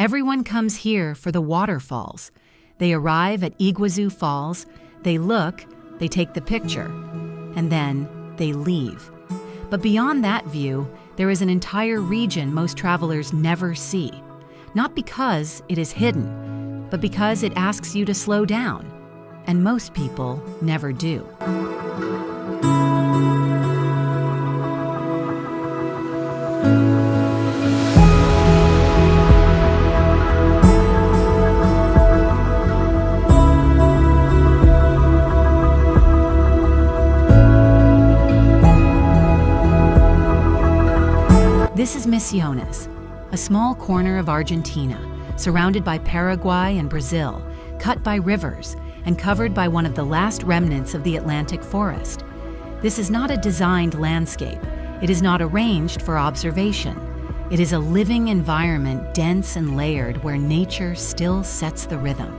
Everyone comes here for the waterfalls. They arrive at Iguazú Falls, they look, they take the picture, and then they leave. But beyond that view, there is an entire region most travelers never see. Not because it is hidden, but because it asks you to slow down. And most people never do. This is Misiones, a small corner of Argentina, surrounded by Paraguay and Brazil, cut by rivers, and covered by one of the last remnants of the Atlantic forest. This is not a designed landscape. It is not arranged for observation. It is a living environment, dense and layered, where nature still sets the rhythm.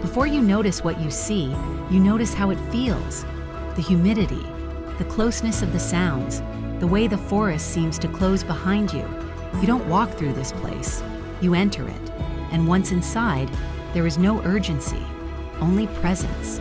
Before you notice what you see, you notice how it feels. The humidity, the closeness of the sounds, the way the forest seems to close behind you. You don't walk through this place, you enter it. And once inside, there is no urgency, only presence.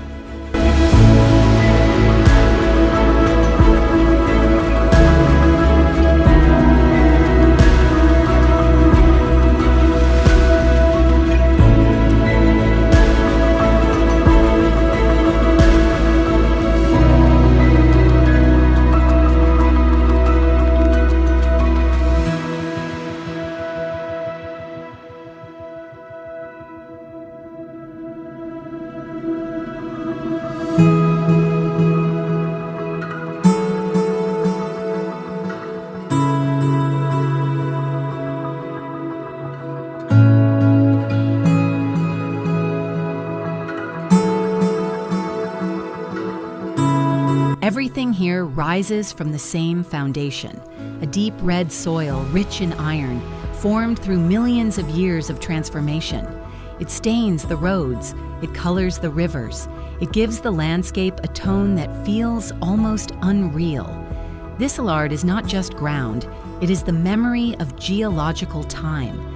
Everything here rises from the same foundation, a deep red soil rich in iron, formed through millions of years of transformation. It stains the roads, it colors the rivers, it gives the landscape a tone that feels almost unreal. This art is not just ground, it is the memory of geological time.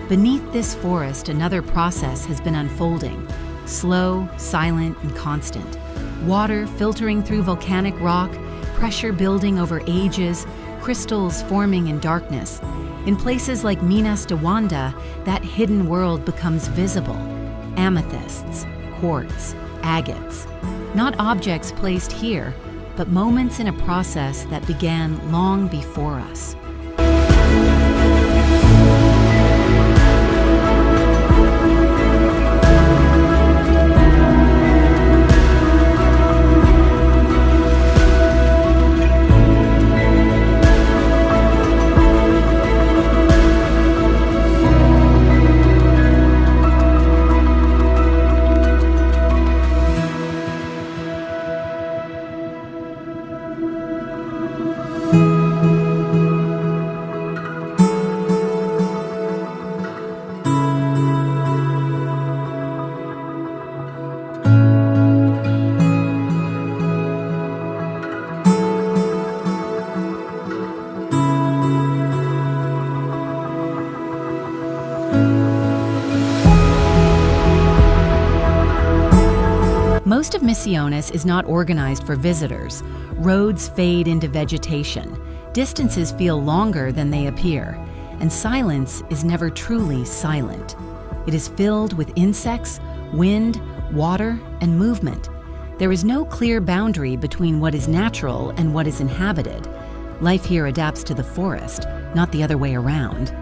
Beneath this forest, another process has been unfolding. Slow, silent, and constant. Water filtering through volcanic rock, pressure building over ages, crystals forming in darkness. In places like Minas de Wanda, that hidden world becomes visible. Amethysts, quartz, agates. Not objects placed here, but moments in a process that began long before us. Most of Misiones is not organized for visitors. Roads fade into vegetation. Distances feel longer than they appear. And silence is never truly silent. It is filled with insects, wind, water, and movement. There is no clear boundary between what is natural and what is inhabited. Life here adapts to the forest, not the other way around.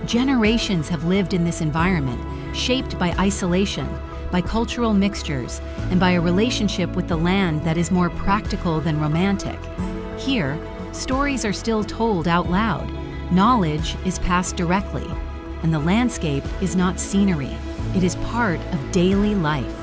Generations have lived in this environment, shaped by isolation, by cultural mixtures, and by a relationship with the land that is more practical than romantic. Here, stories are still told out loud, knowledge is passed directly, and the landscape is not scenery, it is part of daily life.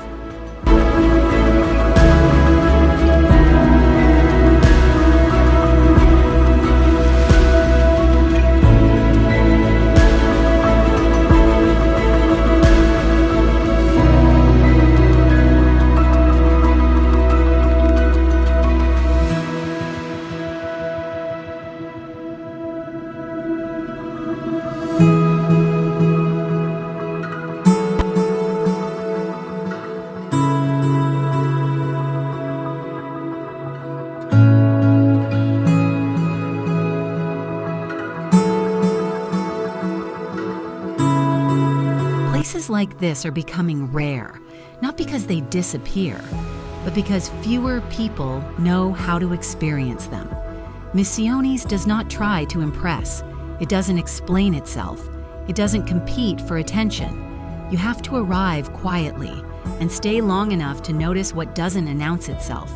Places like this are becoming rare, not because they disappear, but because fewer people know how to experience them. Misiones does not try to impress. It doesn't explain itself. It doesn't compete for attention. You have to arrive quietly and stay long enough to notice what doesn't announce itself.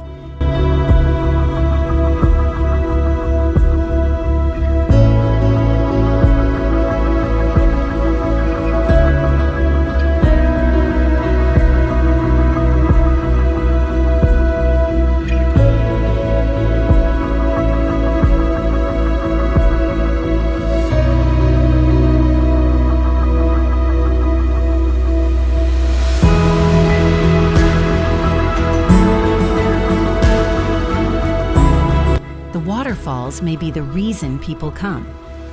Waterfalls may be the reason people come,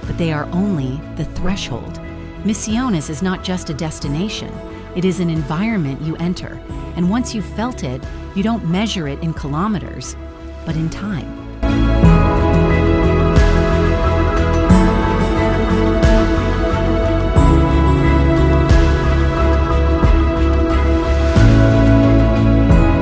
but they are only the threshold. Misiones is not just a destination, it is an environment you enter, and once you've felt it, you don't measure it in kilometers, but in time.